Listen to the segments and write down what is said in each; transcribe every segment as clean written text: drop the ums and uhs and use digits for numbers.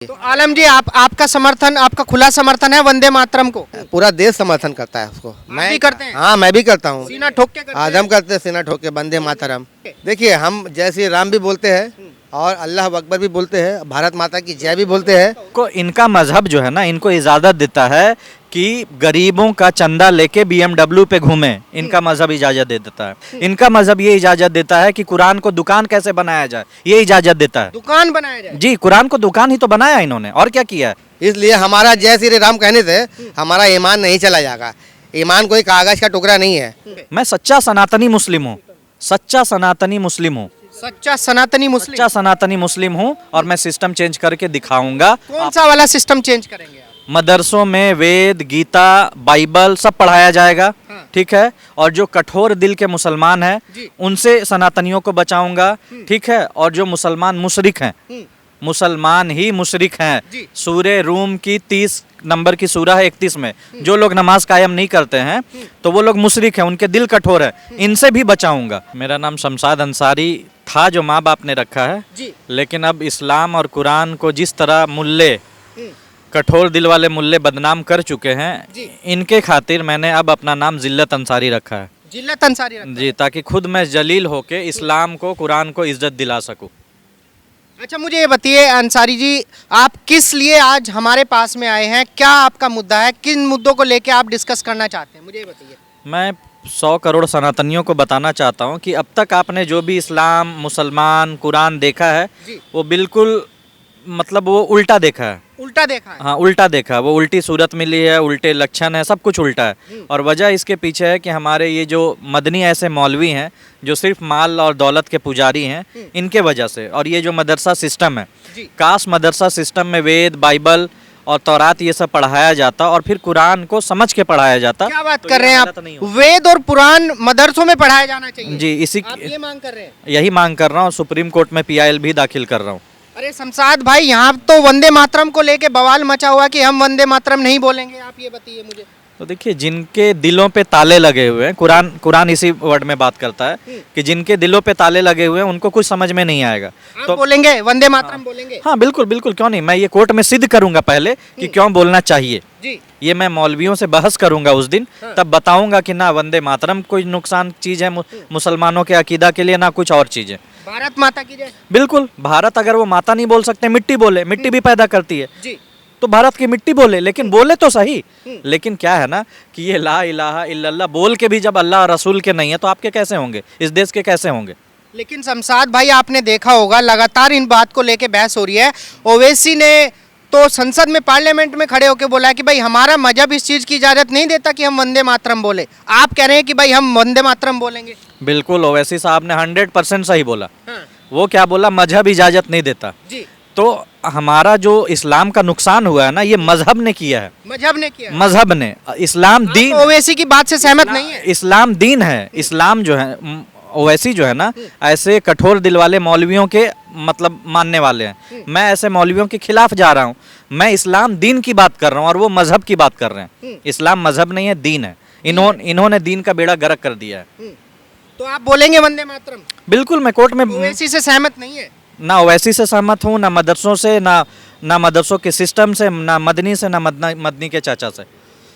तो आलम जी आपका समर्थन, आपका खुला समर्थन है वंदे मातरम को? पूरा देश समर्थन करता है उसको। मैं भी करते हैं? हाँ, मैं भी करता हूँ। सीना ठोक के करते हैं? आदम करते हैं सीना ठोक के वंदे मातरम। देखिए, हम जय श्री राम भी बोलते हैं और अल्लाह अकबर भी बोलते हैं, भारत माता की जय भी बोलते हैं। को इनका मजहब जो है ना, इनको इजाज़त देता है कि गरीबों का चंदा लेके BMW पे घूमे। इनका मजहब इजाज़त दे देता है। इनका मजहब ये इजाज़त देता है कि कुरान को दुकान कैसे बनाया जाए, ये इजाज़त देता है। दुकान बनाया जाए? जी, कुरान को दुकान ही तो बनाया इन्होंने, और क्या किया है। इसलिए हमारा जय श्री राम कहने से हमारा ईमान नहीं चला जाएगा। ईमान कोई कागज का टुकड़ा नहीं है। मैं सच्चा सनातनी मुस्लिम हूँ, सच्चा सनातनी मुस्लिम हूँ, सच्चा सनातनी मुस्लिम? सच्चा सनातनी मुस्लिम हूँ। और मैं सिस्टम चेंज करके दिखाऊंगा। कौन सा वाला सिस्टम चेंज करेंगे आप? मदरसों में वेद, गीता, बाइबल सब पढ़ाया जाएगा। हाँ। ठीक है। और जो कठोर दिल के मुसलमान हैं जी। उनसे सनातनियों को बचाऊंगा। ठीक है। और जो मुसलमान मुशरिक हैं, मुसलमान ही मुशरिक हैं। जी। सूरे रूम की 30 नंबर की सूरह है 31 में जो लोग नमाज कायम नहीं करते हैं तो वो लोग मुशरिक हैं, उनके दिल कठोर है, इनसे भी बचाऊंगा। मेरा नाम शमशाद अंसारी था जो माँ बाप ने रखा है, जी। लेकिन अब इस्लाम और कुरान को जिस तरह मुल्ले, कठोर दिल वाले मुल्ले बदनाम कर चुके हैं, जी। इनके खातिर मैंने अब अपना नाम जिल्लत अंसारी रखा है। जिल्लत अंसारी रखते हैं? जी, ताकि खुद मैं जलील होके इस्लाम को, कुरान को इज्जत दिला सकूं। अच्छा, मुझे ये बताइए अंसारी जी, आप किस लिए आज हमारे पास में आए हैं? क्या आपका मुद्दा है? किन मुद्दों को लेके आप डिस्कस करना चाहते हैं, मुझे ये बताइए। मैं 100 करोड़ सनातनियों को बताना चाहता हूं कि अब तक आपने जो भी इस्लाम, मुसलमान, कुरान देखा है जी। वो बिल्कुल मतलब वो उल्टा देखा है। उल्टा देखा है? हाँ, उल्टा देखा है। वो उल्टी सूरत मिली है, उल्टे लक्षण है, सब कुछ उल्टा है। और वजह इसके पीछे है कि हमारे ये जो मदनी ऐसे मौलवी हैं जो सिर्फ माल और दौलत के पुजारी हैं, इनके वजह से। और ये जो मदरसा सिस्टम है, जी। काश मदरसा सिस्टम में वेद, बाइबल और तौरात ये सब पढ़ाया जाता और फिर कुरान को समझ के पढ़ाया जाता। क्या बात तो कर ये रहे हैं हालत आप? नहीं होती। वेद और पुराण मदरसों में पढ़ाया जाना चाहिए? जी, इसी आप ये मांग कर रहे हैं? यही मांग कर रहा हूँ। सुप्रीम कोर्ट में PIL भी दाखिल कर रहा हूँ। अरे शमशाद भाई, यहाँ तो वंदे मातरम को लेके बवाल मचा हुआ कि हम वंदे मातरम नहीं बोलेंगे। आप ये बताइए मुझे। तो देखिए, जिनके दिलों पे ताले लगे हुए हैं, कुरान इसी वर्ड में बात करता है कि जिनके दिलों पे ताले लगे हुए हैं उनको कुछ समझ में नहीं आएगा। आप बोलेंगे वंदे मातरम बोलेंगे? हाँ, बिल्कुल बिल्कुल, क्यों नहीं। मैं ये कोर्ट में सिद्ध करूंगा पहले कि क्यों बोलना चाहिए। जी। ये मैं मौलवियों से बहस करूंगा उस दिन। तब बताऊंगा कि ना वंदे मातरम कोई नुकसान चीज़ है मुसलमानों के अकीदा के लिए, ना कुछ और चीज़ है। भारत माता की जय। बिल्कुल, भारत अगर वो माता नहीं बोल सकते, मिट्टी बोले, मिट्टी भी पैदा करती है, जी। तो भारत की मिट्टी बोले, लेकिन बोले तो सही। लेकिन क्या है ना कि ये ला इलाहा इल्लल्लाह बोल के भी जब अल्लाह और रसूल के नहीं है तो आपके कैसे होंगे, इस देश के कैसे होंगे। लेकिन शमशाद भाई, आपने देखा होगा लगातार इन बात को लेके बहस हो रही है। ओवैसी ने तो संसद में, पार्लियामेंट में खड़े होकर बोला कि भाई हमारा मजहब इस चीज की इजाजत नहीं देता कि हम वंदे मातरम बोले। आप कह रहे हैं कि भाई हम वंदे मातरम बोलेंगे? बिल्कुल, ओवैसी साहब ने 100% सही बोला। हाँ। वो क्या बोला, मजहब इजाजत नहीं देता। जी। तो हमारा जो इस्लाम का नुकसान हुआ है ना, ये मजहब ने किया है। मजहब ने किया? मजहब ने। इस्लाम दीन, ओवैसी की बात से सहमत नहीं है? इस्लाम दीन है। इस्लाम जो है, ओवैसी जो है ना, ऐसे कठोर दिल वाले मौलवियों के मतलब मानने वाले हैं। मैं ऐसे मौलवियों के खिलाफ जा रहा हूँ। मैं इस्लाम दीन की बात कर रहा हूँ और वो मजहब की बात कर रहे हैं। इस्लाम मजहब नहीं है, दीन है। इन्होंने दीन का बेड़ा गर्क कर दिया है। तो आप बोलेंगे वंदे मातरम? बिल्कुल, मैं कोर्ट में ओवैसी से सहमत नहीं है? ना ओवैसी से सहमत हूँ, ना मदरसों से, ना मदरसों के सिस्टम से, ना मदनी से, ना मदनी के चाचा से।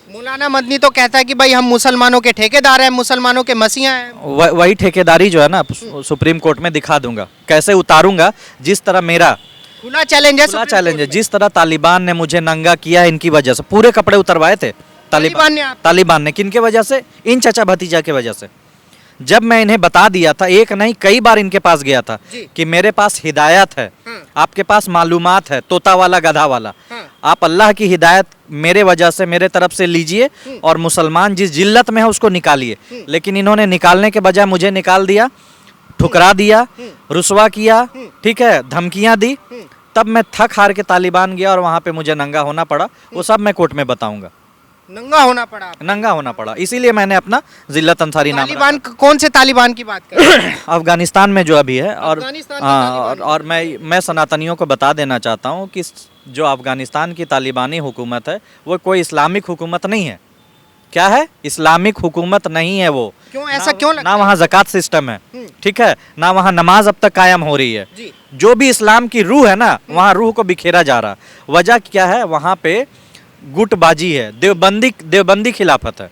मौलाना मदनी तो कहता है कि भाई हम मुसलमानों के ठेकेदार हैं, मुसलमानों के मसीहा हैं। वही ठेकेदारी जो है ना, सुप्रीम कोर्ट में दिखा दूंगा, कैसे उतारूंगा। जिस तरह मेरा खुला चैलेंज है, खुला सुप्रीम चैलेंज है, कोर्ट जिस तरह तालिबान ने मुझे नंगा किया, इनकी वजह से पूरे कपड़े उतरवाए थे तालिबान ने आप? तालिबान ने। किनके वजह से? इन चाचा भतीजा के वजह से। जब मैं इन्हें बता दिया था, एक नहीं कई बार इनके पास गया था जी। कि मेरे पास हिदायत है, हाँ। आपके पास मालूमात है, तोता वाला गधा वाला। हाँ। आप अल्लाह की हिदायत मेरे वजह से, मेरे तरफ से लीजिए और मुसलमान जिस जिल्लत में है उसको निकालिए। लेकिन इन्होंने निकालने के बजाय मुझे निकाल दिया, ठुकरा दिया, रुसवा किया, ठीक है, धमकियां दी। तब मैं थक हार के तालिबान गया और वहां पे मुझे नंगा होना पड़ा। वो सब मैं कोर्ट में बताऊंगा। नंगा होना पड़ा आपको? नंगा होना पड़ा, इसीलिए मैंने अपना जिल्लत अंसारी नाम रखा। तालिबान, कौन से तालिबान की बात कर रहे हैं? अफगानिस्तान में जो अभी है। और अफगानिस्तान के हाँ, तालिबान। और मैं सनातनियों को बता देना चाहता हूँ कि जो अफगानिस्तान की तालिबानी हुकूमत है वो कोई इस्लामिक हुकूमत नहीं है। क्या है, इस्लामिक हुकूमत नहीं है वो। क्यों ऐसा क्यों लगता ना वहाँ ज़कात सिस्टम है, ठीक है, ना वहाँ नमाज अब तक कायम हो रही है। जी। जो भी इस्लाम की रूह है ना, वहाँ रूह को बिखेरा जा रहा। वजह क्या है, वहाँ पे गुटबाजी है, देवबंदी खिलाफत है,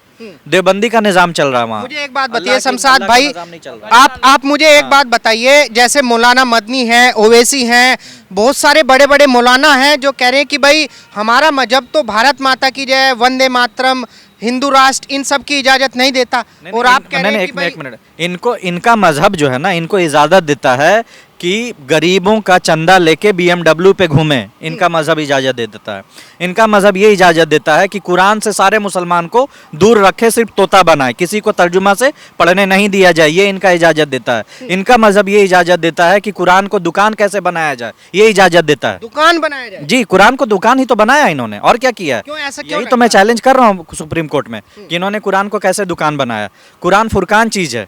देवबंदी का निजाम चल रहा है वहाँ। मुझे एक बात अल्लाह बताइए की- शमशाद अल्लाह का भाई, निजाम नहीं चल रहा। आप मुझे एक बात बताइए, जैसे मौलाना मदनी है, ओवैसी हैं, बहुत सारे बड़े बड़े मौलाना हैं जो कह रहे हैं कि भाई हमारा मजहब तो भारत माता की जय, वंदे मातरम, हिंदू राष्ट्र, इन सब की इजाजत नहीं देता। और आप कह रहे हैं कि भाई एक मिनट, इनको इनका मजहब जो है ना, इनको इजाजत देता है कि गरीबों का चंदा लेके BMW पे घूमे, इनका मजहब इजाजत दे देता है। इनका मजहब ये इजाजत देता है कि कुरान से सारे मुसलमान को दूर रखे, सिर्फ तोता बनाए, किसी को तर्जुमा से पढ़ने नहीं दिया जाए, ये इनका इजाजत देता है। इनका मजहब ये इजाजत देता है कि कुरान को दुकान कैसे बनाया जाए, ये इजाजत देता है। दुकान बनाया जाए। जी, कुरान को दुकान ही तो बनाया इन्होंने, और क्या किया है? क्यों ऐसा क्यों यही तो मैं लगता है? चैलेंज कर रहा हूँ सुप्रीम कोर्ट में कि इन्होंने कुरान को कैसे दुकान बनाया। कुरान फुरकान चीज है,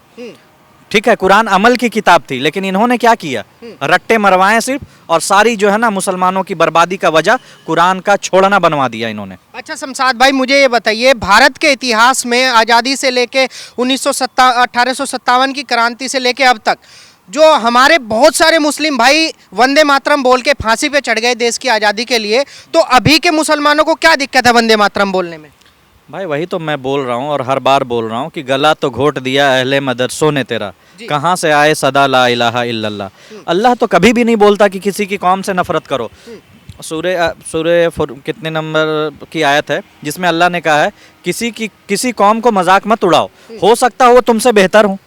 ठीक है, कुरान अमल की किताब थी, लेकिन इन्होंने क्या किया, रट्टे मरवाए सिर्फ, और सारी जो है ना मुसलमानों की बर्बादी का वजह कुरान का छोड़ना बनवा दिया इन्होंने। अच्छा शमशाद भाई, मुझे ये बताइए, भारत के इतिहास में आज़ादी से लेके 1857 की क्रांति से लेके अब तक जो हमारे बहुत सारे मुस्लिम भाई वंदे मातरम बोल के फांसी पे चढ़ गए देश की आज़ादी के लिए, तो अभी के मुसलमानों को क्या दिक्कत है वंदे मातरम बोलने में? भाई वही तो मैं बोल रहा हूँ और हर बार बोल रहा हूँ कि गला तो घोट दिया अहले मदरसों ने तेरा, कहाँ से आए सदा ला इलाहा इल्लल्लाह। अल्लाह तो कभी भी नहीं बोलता कि किसी की कौम से नफरत करो। सूरे कितने नंबर की आयत है जिसमें अल्लाह ने कहा है किसी कौम को मजाक मत उड़ाओ, हो सकता हो वो तुमसे बेहतर हो।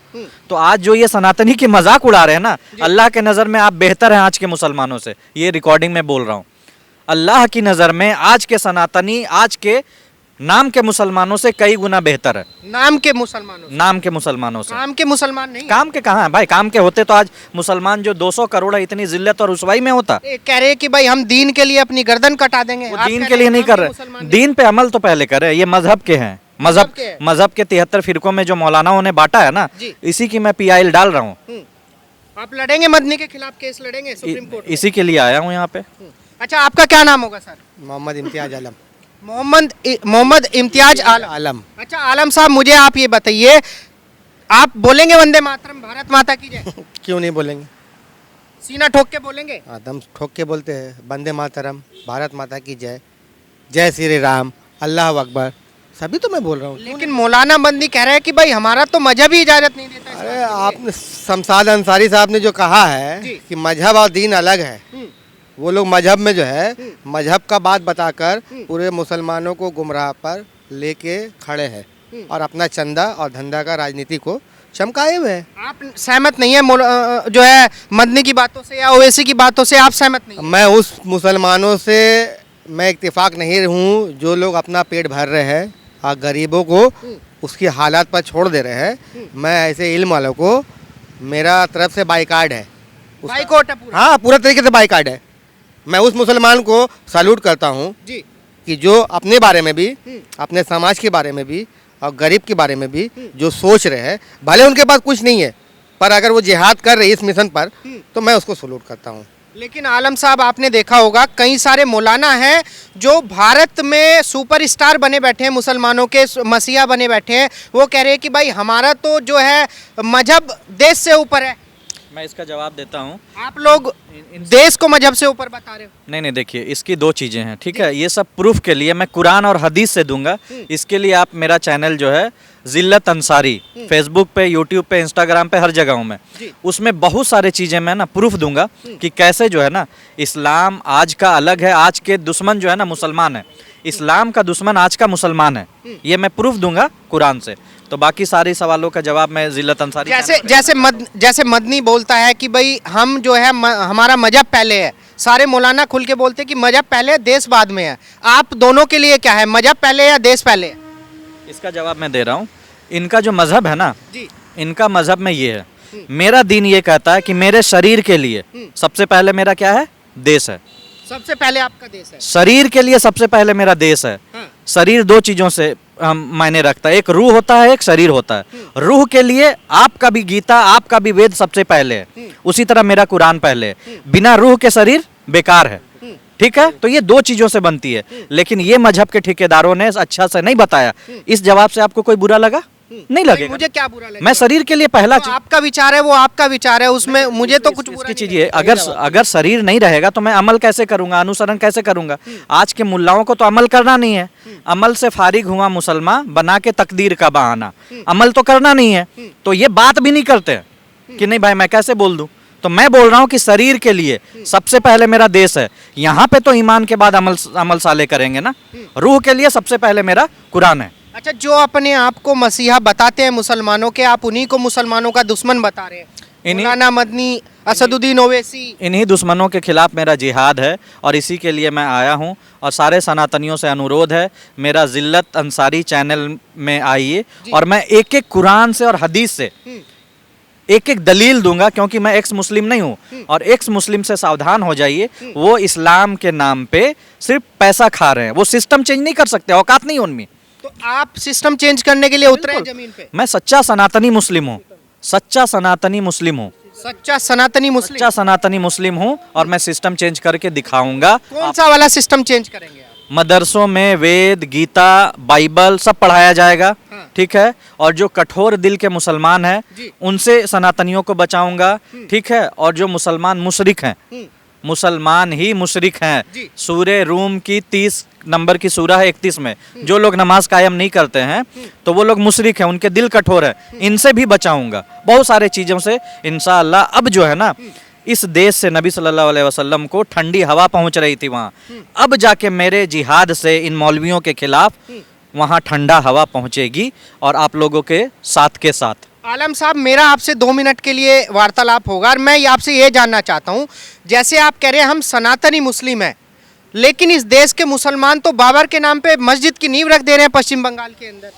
तो आज जो ये सनातनी की मजाक उड़ा रहे हैं ना, अल्लाह के नज़र में आप बेहतर हैं आज के मुसलमानों से, ये रिकॉर्डिंग में बोल रहा हूँ। अल्लाह की नज़र में आज के सनातनी आज के नाम के मुसलमानों से कई गुना बेहतर है। नाम के मुसलमानों से? नाम के मुसलमानों से। काम के मुसलमान नहीं? काम के कहाँ है भाई, काम के होते तो आज मुसलमान जो 200 करोड़ है इतनी जिल्लत और रुसवाई में होता। कह रहे हैं कि भाई हम दीन के लिए अपनी गर्दन कटा देंगे। वो आप दीन कह के लिए हैं नहीं काम कर के रहे, मुसलमान दीन पे अमल तो पहले करे। ये मजहब के हैं, मजहब के हैं। मजहब के 73 फिरकों में जो मौलानाओं ने बांटा है ना, जी। इसी की मैं PIL डाल रहा हूँ। आप लड़ेंगे मदनी के खिलाफ, केस लड़ेंगे सुप्रीम कोर्ट में? इसी के लिए आया हूँ यहाँ पे। अच्छा, आपका क्या नाम होगा सर? मोहम्मद इम्तियाज आलम। मोहम्मद इम्तियाज आलम। आलम। अच्छा आलम साहब, मुझे आप ये बताइए, आप बोलेंगे वंदे मातरम, भारत माता की जय? क्यों नहीं बोलेंगे, सीना ठोक के बोलेंगे? दम ठोक के बोलते हैं, वंदे मातरम, भारत माता की जय, जय श्री राम, अल्लाह अकबर, सभी तो मैं बोल रहा हूँ। लेकिन मौलाना बंदी कह रहे हैं कि भाई हमारा तो मजहब ही इजाजत नहीं देता। अरे आपने शमशाद अंसारी साहब ने जो कहा है जी। कि मजहब और दीन अलग है, वो लोग मजहब में जो है मजहब का बात बताकर पूरे मुसलमानों को गुमराह पर लेके खड़े हैं और अपना चंदा और धंधा का राजनीति को चमकाए हुए हैं। आप सहमत नहीं है जो है मदनी की बातों से या ओवैसी की बातों से? आप सहमत नहीं? मैं उस मुसलमानों से मैं इत्तेफाक नहीं हूँ जो लोग अपना पेट भर रहे हैं और गरीबों को उसकी हालात पर छोड़ दे रहे हैं। मैं ऐसे इल्म वालों को, मेरा तरफ से बाइकाट है, बाइकआउट है पूरा? हाँ पूरा तरीके से बाइकाट है। मैं उस मुसलमान को सैल्यूट करता हूँ जी। कि जो अपने बारे में भी, अपने समाज के बारे में भी और गरीब के बारे में भी जो सोच रहे हैं, भले उनके पास कुछ नहीं है पर अगर वो जिहाद कर रहे हैं इस मिशन पर, तो मैं उसको सैल्यूट करता हूँ। लेकिन आलम साहब, आपने देखा होगा कई सारे मौलाना हैं जो भारत में सुपरस्टार बने बैठे हैं, मुसलमानों के मसीहा बने बैठे हैं। वो कह रहे हैं कि भाई हमारा तो जो है मजहब देश से ऊपर है। मैं इसका जवाब देता हूँ। आप लोग देश को मजहब से ऊपर बता रहे हो। नहीं देखिए, इसकी दो चीज़ें हैं, ठीक है। ये सब प्रूफ के लिए मैं कुरान और हदीस से दूंगा। इसके लिए आप मेरा चैनल जो है जिल्लत अंसारी, फेसबुक पे, यूट्यूब पे, इंस्टाग्राम पे, हर जगह हूँ मैं, उसमें बहुत सारे चीज़ें मैं ना प्रूफ दूंगा कि कैसे जो है ना इस्लाम आज का अलग है, आज के दुश्मन जो है ना मुसलमान है, इस्लाम का दुश्मन आज का मुसलमान है, ये मैं प्रूफ दूंगा कुरान से। तो बाकी सारे सवालों का जवाब मैं जिल्लत अंसारी जैसे मदनी बोलता है कि भाई हम जो है हमारा मजहब पहले है, सारे मौलाना खुल के बोलते हैं कि मजहब पहले है, देश बाद में है। आप दोनों के लिए क्या है, मजहब पहले है या देश पहले है? इसका जवाब मैं दे रहा हूँ। इनका जो मजहब है ना जी, इनका मजहब में ये है, मेरा दीन ये कहता है कि मेरे शरीर के लिए सबसे पहले मेरा क्या है, देश है। सबसे पहले आपका देश है? शरीर के लिए सबसे पहले मेरा देश है। हाँ। शरीर दो चीजों से मायने रखता है, एक रूह होता है, एक शरीर होता है। रूह के लिए आपका भी गीता, आपका भी वेद सबसे पहले है, उसी तरह मेरा कुरान पहले है। बिना रूह के शरीर बेकार है, ठीक है, तो ये दो चीजों से बनती है। लेकिन ये मजहब के ठेकेदारों ने अच्छा से नहीं बताया। इस जवाब से आपको कोई बुरा लगा? नहीं लगेगा। मुझे क्या बुरा लगा? मैं शरीर के लिए पहला तो आपका विचार है, वो आपका विचार है, उसमें मुझे तो कुछ बुरा इसकी नहीं चीज ये, अगर शरीर नहीं रहेगा तो मैं अमल कैसे करूंगा, अनुसरण कैसे करूंगा? आज के मुल्लाओं को तो अमल करना नहीं है। अमल से फारिग हुआ मुसलमान बना के तकदीर का बहाना, अमल तो करना नहीं है। तो ये बात भी नहीं करते हैं कि नहीं भाई मैं कैसे बोल दूं। तो मैं बोल रहा हूं कि शरीर के लिए सबसे पहले मेरा देश है। यहाँ पे तो ईमान के बाद अमल साले करेंगे ना। रूह के लिए सबसे पहले मेरा कुरान है। अच्छा, जो अपने आप को मसीहा बताते हैं मुसलमानों के, आप उन्हीं को मुसलमानों का दुश्मन बता रहे हैं। मौलाना मदनी, असदुद्दीन ओवैसी, इन्हीं दुश्मनों के खिलाफ मेरा जिहाद है और इसी के लिए मैं आया हूं। और सारे सनातनियों से अनुरोध है, मेरा जिल्लत अंसारी चैनल में आइए और मैं एक एक कुरान से और हदीस से एक एक दलील दूंगा, क्योंकि मैं एक्स मुस्लिम नहीं हूं। और एक्स मुस्लिम से सावधान हो जाइए, वो इस्लाम के नाम पे सिर्फ पैसा खा रहे हैं। वो सिस्टम चेंज नहीं कर सकते, औकात नहीं उनमें। तो आप सिस्टम चेंज करने के लिए उतरे हैं जमीन पे? मैं सच्चा सनातनी मुस्लिम हूँ, सच्चा सनातनी मुस्लिम हूँ, सच्चा सनातनी मुस्लिम। सच्चा सनातनी मुस्लिम हूँ और मैं सिस्टम चेंज करके दिखाऊंगा। कौन सा वाला सिस्टम चेंज करेंगे आप? मदरसों में वेद, गीता, बाइबल सब पढ़ाया जाएगा। हाँ। ठीक है, और जो कठोर दिल के मुसलमान हैं जी। उनसे सनातनियों को बचाऊंगा। ठीक है, और जो मुसलमान मुशरिक हैं, मुसलमान ही मुशरिक हैं। जी। सूरे रूम की 30 नंबर की सूरा है 31 में, जो लोग नमाज कायम नहीं करते हैं तो वो लोग मुशरिक हैं, उनके दिल कठोर है, इनसे भी बचाऊंगा बहुत सारे चीज़ों से इंशाअल्लाह। अब जो है ना, इस देश से नबी सल्लल्लाहु अलैहि वसल्लम को ठंडी हवा पहुंच रही थी वहाँ, अब जाके मेरे जिहाद से इन मौलवियों के खिलाफ वहाँ ठंडा हवा पहुंचेगी और आप लोगों के साथ के साथ। आलम साहब, मेरा आपसे 2 मिनट के लिए वार्तालाप होगा और मैं आपसे ये जानना चाहता हूँ, जैसे आप कह रहे हैं हम सनातनी मुस्लिम हैं, लेकिन इस देश के मुसलमान तो बाबर के नाम पे मस्जिद की नींव रख दे रहे हैं पश्चिम बंगाल के अंदर।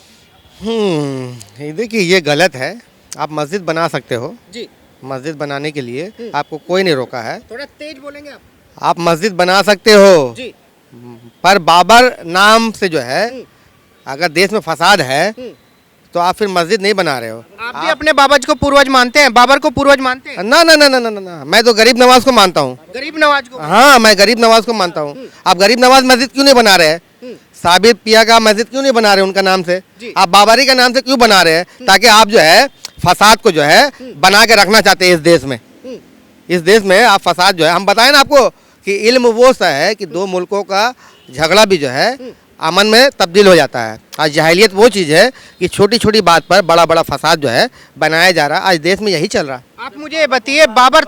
ये देखिए, ये गलत है। आप मस्जिद बना सकते हो, जी, मस्जिद बनाने के लिए आपको कोई नहीं रोका है। थोड़ा तेज बोलेंगे आप? आप मस्जिद बना सकते हो, जी, पर बाबर नाम से जो है, अगर देश में फसाद है तो आप फिर मस्जिद नहीं बना रहे हो। आप भी अपने बाबज को पूर्वज मानते हैं, बाबर को पूर्वज मानते हैं? ना ना ना ना ना ना ना, मैं तो गरीब नवाज को मानता हूँ। गरीब नवाज को? हाँ, मैं गरीब नवाज को मानता हूँ। आप गरीब नवाज मस्जिद क्यों नहीं बना रहे हैं? साबिर पिया का मस्जिद क्यों नहीं बना रहे उनका नाम से? आप बाबरी का नाम से क्यों बना रहे हैं? ताकि आप जो है फसाद को जो है बना के रखना चाहते हैं इस देश में। इस देश में आप फसाद जो है, हम बताएं ना आपको कि इल्म वो सा है कि दो मुल्कों का झगड़ा भी जो है अमन में तब्दील हो जाता है। आज जahiliयत वो चीज़ है कि छोटी छोटी बात पर बड़ा बड़ा फसाद जो है बनाया जा रहा है। आज देश में यही चल रहा है। आप मुझे बताइए, बाबर